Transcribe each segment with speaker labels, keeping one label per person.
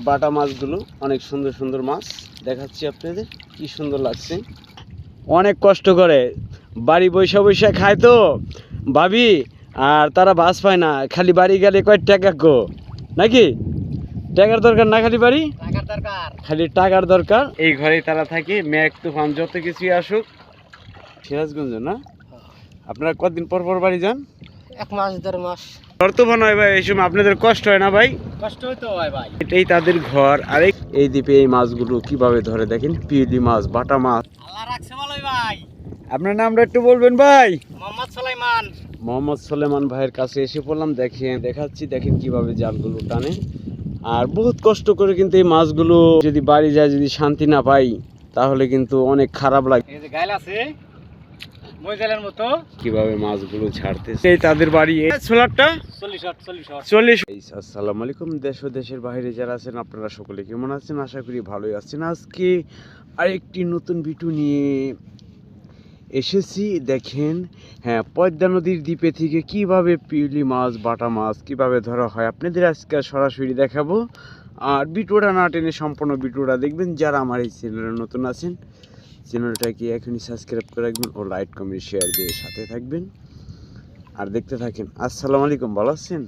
Speaker 1: বাটা মাছগুলো অনেক সুন্দর সুন্দর মাছ দেখাচ্ছি আপনাদের, কি সুন্দর লাগছে। অনেক কষ্ট করে বাড়ি বৈশা বৈশা খায় তো ভাবি, আর তারা বাস পায় না, খালি বাড়ি গেলে কয় টাকা গো নাকি টাকার দরকার না, খালি বাড়ি খালি টাকার দরকার। এই ঘরেই তারা থাকে, মেঘ তুফান যত কিছুই আসুক। সিরাজগঞ্জ না? আপনারা কতদিন পর পর বাড়ি যান?
Speaker 2: 1 মাস 1.5 মাস।
Speaker 1: বর্তমান হয় ভাই, এই সময় আপনাদের কষ্ট হয় না ভাই?
Speaker 2: কষ্ট হইতো হয় ভাই।
Speaker 1: এটাই তাদের ঘর। আর এই দ্বীপে এই মাছগুলো কিভাবে ধরে দেখেন, পিউলি মাছ, বাটা মাছ।
Speaker 2: আল্লাহ রাখছে ভালোই ভাই।
Speaker 1: আপনার নামটা একটু বলবেন ভাই?
Speaker 2: মোহাম্মদ সুলাইমান।
Speaker 1: মোহাম্মদ সুলাইমান ভাইয়ের কাছে এসে পড়লাম। দেখাচ্ছি দেখেন কিভাবে জালগুলো টানে। আর বহুত কষ্ট করে কিন্তু এই মাছগুলো যদি বাড়ি যায়, যদি শান্তি না পাই, তাহলে কিন্তু অনেক খারাপ লাগে।
Speaker 2: এই যে গাইল আছে ময়জালের মতো,
Speaker 1: কিভাবে মাছগুলো ছাড়তেছে। এই তাদের বাড়ি। এই সোলারটা 40। আসসালামু আলাইকুম দেশ ও দেশের বাইরে যারা আছেন, আপনারা সকলে কেমন আছেন? আশা করি ভালোই আছেন। আজকে আরেকটি নতুন ভিডিও নিয়ে এসেছি। দেখেন, হ্যাঁ, পদ্মা নদীর দ্বীপে থেকে কিভাবে পিউলি মাছ, বাটা মাছ কিভাবে ধরা হয় আপনাদের আজকে সরাসরি দেখাবো। আর ভিডিওটা না টেনে সম্পূর্ণ ভিডিওটা দেখবেন। যারা আমার এই চ্যানেলে নতুন আছেন, চ্যানেলটাকে এখনই সাবস্ক্রাইব করে রাখবেন ও লাইক কমেন্ট শেয়ার দিয়ে সাথে থাকবেন আর দেখতে থাকেন। আসসালামু আলাইকুম, ভালো আছেন?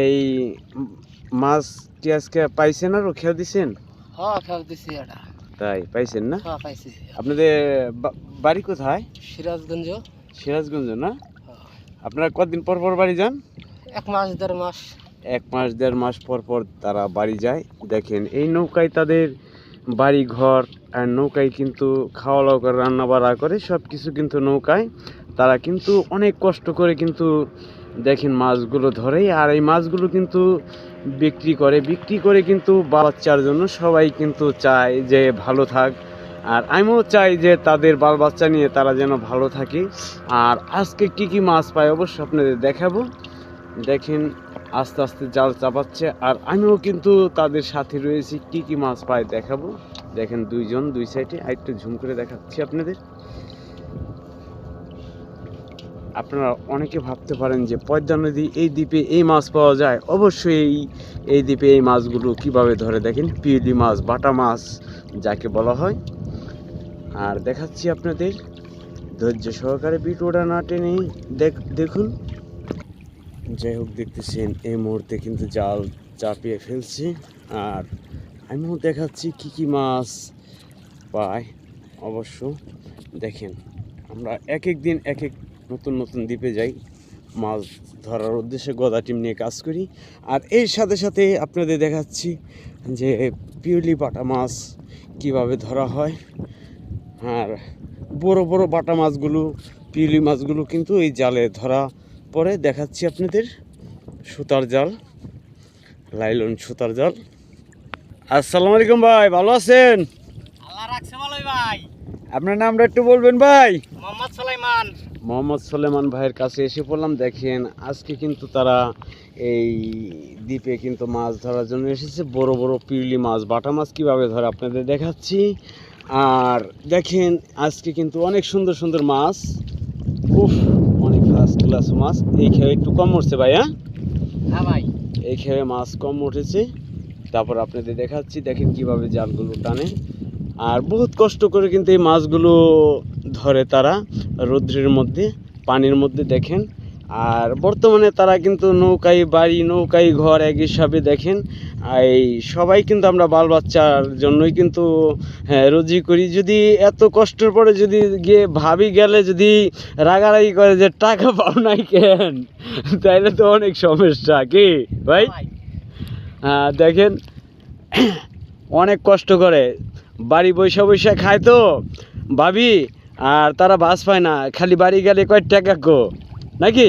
Speaker 1: এই মাছটি আজকে পাইছেন আর খেয়ে দিছেন?
Speaker 2: হ্যাঁ খেয়ে দিছি এটা।
Speaker 1: তাই পাইছেন না?
Speaker 2: হ্যাঁ পাইছি।
Speaker 1: আপনাদের বাড়ি কোথায়?
Speaker 2: সিরাজগঞ্জ।
Speaker 1: সিরাজগঞ্জ না? আপনারা কতদিন পর পর বাড়ি যান?
Speaker 2: 1 মাস 1.5 মাস।
Speaker 1: 1 মাস 1.5 মাস পর পর তারা বাড়ি যায়। দেখেন, এই নৌকায় তাদের বাড়ি ঘর, আর নৌকায় কিন্তু খাওয়া দাওয়া করে, রান্না বাড়া করে, সব কিছু কিন্তু নৌকায়। তারা কিন্তু অনেক কষ্ট করে কিন্তু দেখেন মাছগুলো ধরে। আর এই মাছগুলো কিন্তু বিক্রি করে কিন্তু বাচ্চার জন্য সবাই কিন্তু চায় যে ভালো থাক। আর আমিও চাই যে তাদের বাল বাচ্চা নিয়ে তারা যেন ভালো থাকে। আর আজকে কি কি মাছ পায় অবশ্যই আপনাদের দেখাবো। দেখেন, আস্তে আস্তে জাল চাপাচ্ছে, আর আমিও কিন্তু তাদের সাথে রয়েছি। কি কি মাছ পায় দেখাবো। দেখেন, দুইজন দুই সাইডে, আরেকটু ঝুম করে দেখাচ্ছি আপনাদের। আপনারা অনেকে ভাবতে পারেন যে পদ্মা নদী এই দ্বীপে এই মাছ পাওয়া যায়। অবশ্যই এই দ্বীপে এই মাছগুলো কিভাবে ধরে দেখেন, পিউলি মাছ, বাটা মাছ যাকে বলা হয়। আর দেখাচ্ছি আপনাদের, ধৈর্য সহকারে ভিডিওটা না টেনে দেখুন। যাই হোক, দেখতেছেন এই মুহূর্তে কিন্তু জাল চাপিয়ে ফেলছি। আর আমিও দেখাচ্ছি কি কি মাছ পায়। অবশ্য দেখেন, আমরা এক এক দিন এক এক নতুন নতুন দ্বীপে যাই মাছ ধরার উদ্দেশ্যে, গদা টিম নিয়ে কাজ করি। আর এর সাথে সাথে আপনাদের দেখাচ্ছি যে পিউলি বাটা মাছ কিভাবে ধরা হয়। আর বড় বড় বাটা মাছগুলো, পিউলি মাছগুলো কিন্তু এই জালে ধরা পরে। দেখাচ্ছি আপনাদের সুতার জাল, লাইলন সুতার জাল। আসসালামু আলাইকুম ভাই, ভালো আছেন?
Speaker 2: আল্লাহ রাখছে ভালোই ভাই।
Speaker 1: আপনার নামটা একটু বলবেন ভাই?
Speaker 2: মোহাম্মদ সুলাইমান।
Speaker 1: মোহাম্মদ সুলাইমান ভাইয়ের কাছে এসে পড়লাম। দেখেন, আজকে কিন্তু তারা এই দ্বীপে কিন্তু মাছ ধরার জন্য এসেছে। বড় বড় পিউলি মাছ, বাটা মাছ কিভাবে ধরে আপনাদের দেখাচ্ছি। আর দেখেন, আজকে কিন্তু অনেক সুন্দর সুন্দর মাছ। উফ, অনেক ফার্স্ট ক্লাস মাছ। এই খেয়ে একটু কম উঠছে ভাই।
Speaker 2: হ্যাঁ ভাই,
Speaker 1: এই খেয়ে মাছ কম উঠেছে। তারপর আপনাদের দেখাচ্ছি, দেখেন কিভাবে জালগুলো টানে। আর বহুত কষ্ট করে কিন্তু এই মাছগুলো ধরে তারা রৌদ্রের মধ্যে, পানির মধ্যে। দেখেন, আর বর্তমানে তারা কিন্তু নৌকায় বাড়ি, নৌকায় ঘর এক হিসাবে। দেখেন, এই সবাই কিন্তু আমরা বাল বাচ্চার জন্যই কিন্তু রোজি করি। যদি এত কষ্টের পরে যদি গিয়ে ভাবি গেলে যদি রাগারাগি করে যে টাকা পাও নাই কেন, তাইলে তো অনেক সমস্যা কি ভাই? হ্যাঁ, দেখেন, অনেক কষ্ট করে বাড়ি বৈশা বৈশা খায় তো ভাবি, আর তারা বাস পায় না, খালি বাড়ি গেলে কয় টাকা গো নাকি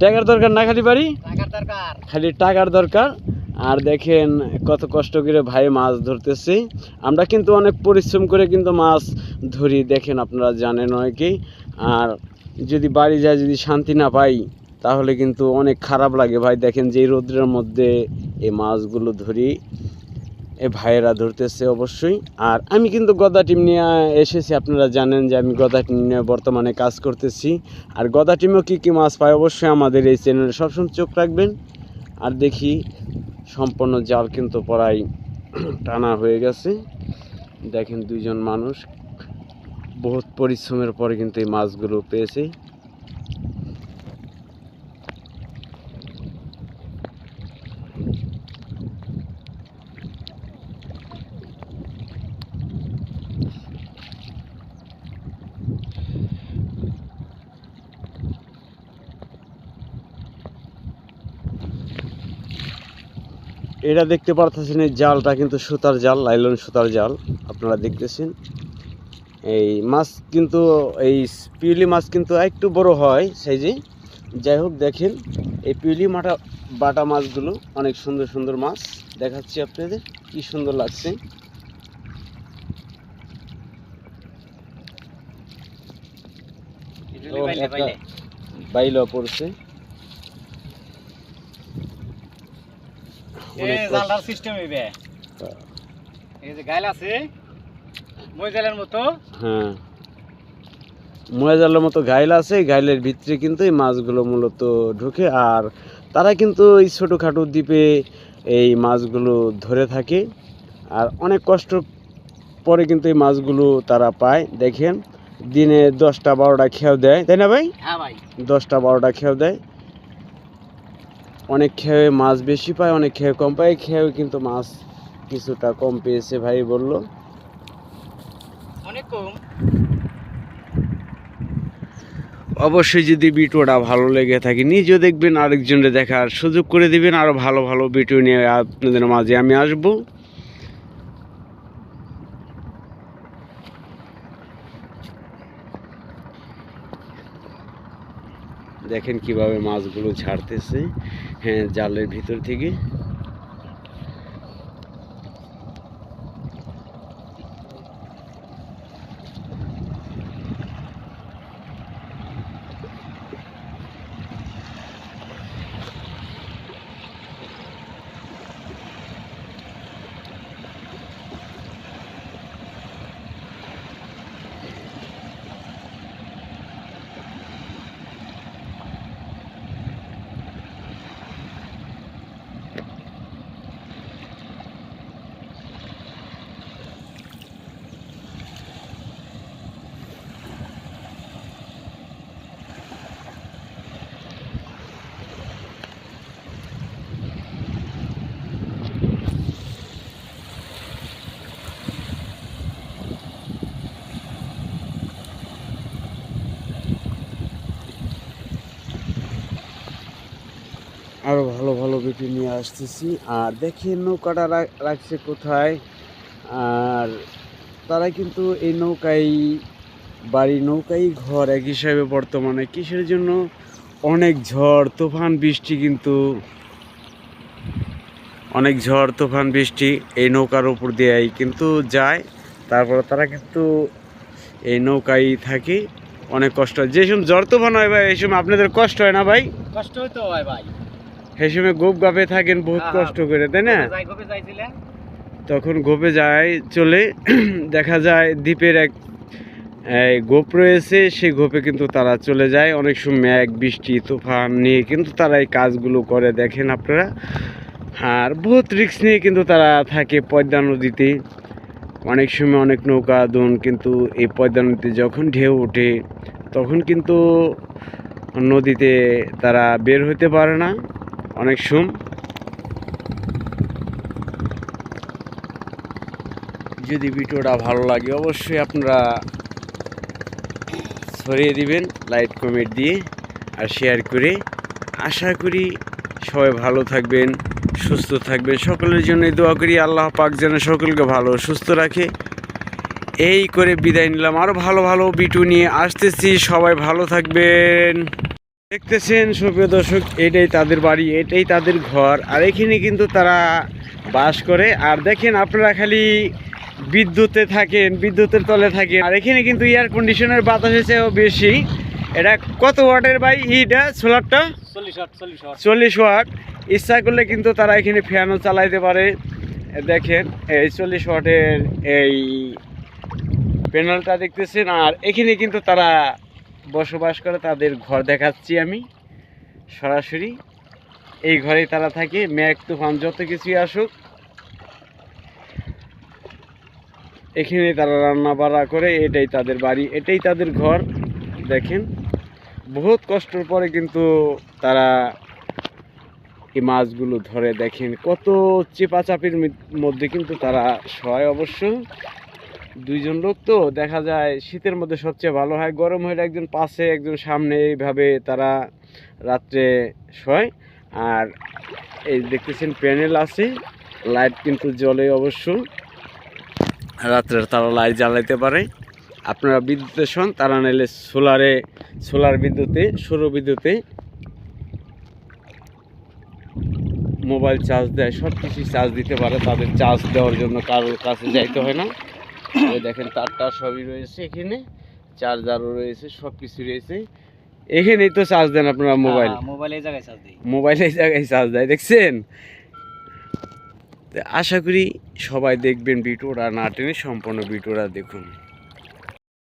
Speaker 1: টাকার দরকার না, খালি বাড়ি খালি টাকার দরকার। আর দেখেন কত কষ্ট করে ভাই মাছ ধরতেছে। আমরা কিন্তু অনেক পরিশ্রম করে কিন্তু মাছ ধরি, দেখেন আপনারা জানেন অনেকেই। আর যদি বাড়ি যায়, যদি শান্তি না পাই, তাহলে কিন্তু অনেক খারাপ লাগে ভাই। দেখেন যে রৌদ্রের মধ্যে এই মাছগুলো ধরি, এ ভাইয়েরা ধরতেছে অবশ্যই। আর আমি কিন্তু গদা টিম নিয়ে এসেছি। আপনারা জানেন যে আমি গদা টিম নিয়ে বর্তমানে কাজ করতেছি। আর গদা টিমেও কী কী মাছ পায় অবশ্যই আমাদের এই চ্যানেলে সবসময় চোখ রাখবেন। আর দেখি সম্পূর্ণ জাল কিন্তু প্রায় টানা হয়ে গেছে। দেখেন দুইজন মানুষ বহুত পরিশ্রমের পরে কিন্তু এই মাছগুলো পেয়েছে। এটা দেখতে পারতেছেন এই জালটা কিন্তু সুতার জাল, লাইলন সুতার জাল আপনারা দেখতেছেন। এই মাছ কিন্তু এই পিউলি মাছ কিন্তু একটু বড় হয় সাইজে। যাই হোক দেখেন এই পিউলি বাটা মাছগুলো অনেক সুন্দর সুন্দর মাছ দেখাচ্ছি আপনাদের, কি সুন্দর লাগছে। বাইলা পড়ছে।
Speaker 2: জালটার সিস্টেম হইবে এই যে গাইল আছে মই জালের মতো।
Speaker 1: হ্যাঁ, ময়া জালের মতো গাইল আছে, গাইলের ভিতরে কিন্তু এই মাছগুলো মূলত ঢুকে। আর তারা কিন্তু এই ছোটোখাটো দ্বীপে এই মাছগুলো ধরে থাকে। আর অনেক কষ্ট পরে কিন্তু এই মাছগুলো তারা পায়। দেখেন দিনে 10টা 12টা খেয়াও দেয়, তাই না ভাই?
Speaker 2: হ্যাঁ ভাই,
Speaker 1: 10টা 12টা খেয়াও দেয়। অনেক খেয়ে মাছ বেশি পায়, অনেক খেয়ে কম পায়। খেয়েও কিন্তু মাছ কিছুটা কম পেয়েছে ভাই বলল।
Speaker 2: অনেক কম।
Speaker 1: অবশ্যই যদি ভিডিওটা ভালো লেগে থাকে নিজেও দেখবেন, আরেকজনের দেখার সুযোগ করে দিবেন। আরও ভালো ভালো ভিডিও নিয়ে আপনাদের মাঝে আমি আসব। দেখেন কিভাবে মাছগুলো ছাড়তেছে, হ্যাঁ, জালের ভিতর থেকে। আরও ভালো ভালো ভিডিও নিয়ে আসতেছি। আর দেখেন নৌকাটা রাখছে কোথায়। আর তারা কিন্তু এই নৌকায় বাড়ি, নৌকাই ঘর এক হিসাবে। বর্তমানে কিসের জন্য অনেক ঝড় তুফান বৃষ্টি, কিন্তু অনেক ঝড় তুফান বৃষ্টি এই নৌকার উপর দিয়েই কিন্তু যায়। তারপরে তারা কিন্তু এই নৌকায় থাকে। অনেক কষ্ট হয় যে সময় ঝড় তুফান হয় ভাই, এই সময় আপনাদের কষ্ট হয় না ভাই?
Speaker 2: কষ্ট হইতো হয় ভাই,
Speaker 1: সেই সময় গোপ গাপে থাকেন বহুত কষ্ট করে, তাই না? তখন গোপে যায় চলে দেখা যায় দ্বীপের এক গোপ রয়েছে, সেই গোপে কিন্তু তারা চলে যায়। অনেক সময় মেঘ বৃষ্টি তুফান নিয়ে কিন্তু তারা এই কাজগুলো করে, দেখেন আপনারা। আর বহুত রিস্ক নিয়ে কিন্তু তারা থাকে পদ্মা নদীতে। অনেক সময় অনেক নৌকা দোন কিন্তু এই পদ্মা নদীতে যখন ঢেউ ওঠে তখন কিন্তু নদীতে তারা বের হতে পারে না অনেক সময়। যদি ভিডিওটা ভালো লাগে অবশ্যই আপনারা ছড়িয়ে দিবেন লাইক কমেন্ট দিয়ে আর শেয়ার করে। আশা করি সবাই ভালো থাকবেন, সুস্থ থাকবেন। সকলের জন্য দোয়া করি আল্লাহ পাক যেন সকলকে ভালো সুস্থ রাখে। এই করে বিদায় নিলাম, আরও ভালো ভালো ভিডিও নিয়ে আসতেছি। সবাই ভালো থাকবেন। দেখতেছেন সুপ্রিয় দর্শক, এটাই তাদের বাড়ি, এটাই তাদের ঘর। আর এখানে কিন্তু তারা বাস করে। আর দেখেন আপনারা খালি বিদ্যুতে থাকেন, বিদ্যুতের তলে থাকেন। আর এখানে কিন্তু এয়ার কন্ডিশনের বাতাসের চেয়েও বেশি। এটা কত ওয়াটের ভাই এইটা সোলারটা? 40 ওয়াট। ইচ্ছা করলে কিন্তু তারা এখানে ফ্যানও চালাইতে পারে। দেখেন এই 40 ওয়াটের এই প্যানেলটা দেখতেছেন। আর এখানে কিন্তু তারা বসবাস করে, তাদের ঘর দেখাচ্ছি আমি সরাসরি। এই ঘরেই তারা থাকে, মেঘ তুফান যত কিছুই আসুক এখানেই তারা রান্না বাড়া করে। এটাই তাদের বাড়ি, এটাই তাদের ঘর। দেখেন বহুত কষ্টের পরে কিন্তু তারা এই মাছগুলো ধরে। দেখেন কত চেপাচাপির মধ্যে কিন্তু তারা শয়। অবশ্য দুইজন লোক তো দেখা যায় শীতের মধ্যে সবচেয়ে ভালো হয়, গরম হলে একজন পাশে একজন সামনে, এইভাবে তারা রাত্রে শয়। আর এই দেখতেছেন প্যানেল আছে, লাইট কিন্তু জ্বলে। অবশ্য রাত্রে তারা লাইট জ্বালাইতে পারে। আপনারা বিদ্যুতের শোন, তারা নাইলে সোলার বিদ্যুতে, সৌর বিদ্যুতে মোবাইল চার্জ দেয়, সব কিছুই চার্জ দিতে পারে। তাদের চার্জ দেওয়ার জন্য কারোর কাছে যাইতে হয় না। এই দেখেন তারটা সবই রয়েছে এখানে, চার্জারও রয়েছে, সব কিছু রয়েছে। এখানেই তো চার্জ দেন আপনারা মোবাইল,
Speaker 2: মোবাইল এই জায়গায় চার্জ দিই।
Speaker 1: মোবাইল এই জায়গায় চার্জ দেয়। দেখছেন? তো আশা করি সবাই দেখবেন ভিডিওটা, না টেনে সম্পূর্ণ ভিডিওটা দেখুন।